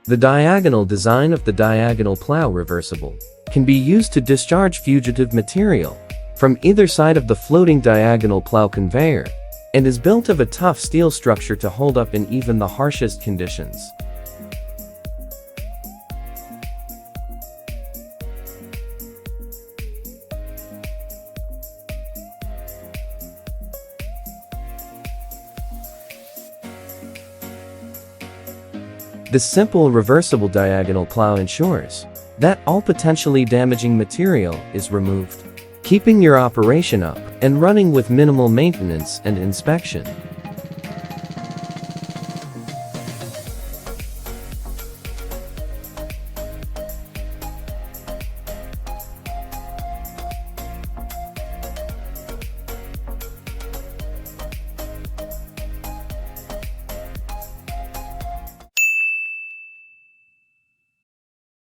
The diagonal design of the Diagonal Plough Reversible can be used to discharge fugitive material from either side of the floating diagonal plough conveyor and is built of a tough steel structure to hold up in even the harshest conditions. This simple reversible diagonal plough ensures that all potentially damaging material is removed, keeping your operation up and running with minimal maintenance and inspection.